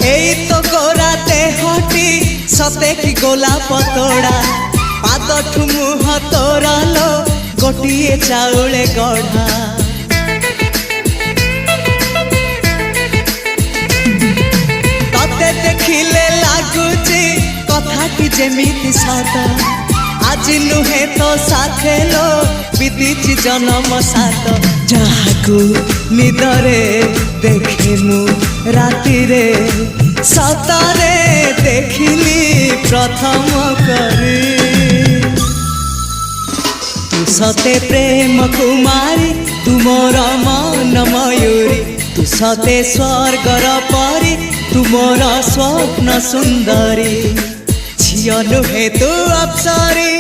এই তো গোরাতে হটি সতে কি গোলাপ তোড়া পাদঠু মুহ তোরালো গোটিয়ে চাউলে গড়া ততে দেখিলে লাগুছি কথাটি যেমিতি সত আজি নুহে তো সাথে লো বিতিছি জনম সাত যাহাকু নিদরে দেখে মু রাতিরে সতরে দেখিলি প্রথম করে তু সতে প্রেম কুমারী তুমর মন ময়ূরী তু সতে স্বর্গর পরি তুমর স্বপ্ন সুন্দরী ঝিও নুহে তু অপ্সরী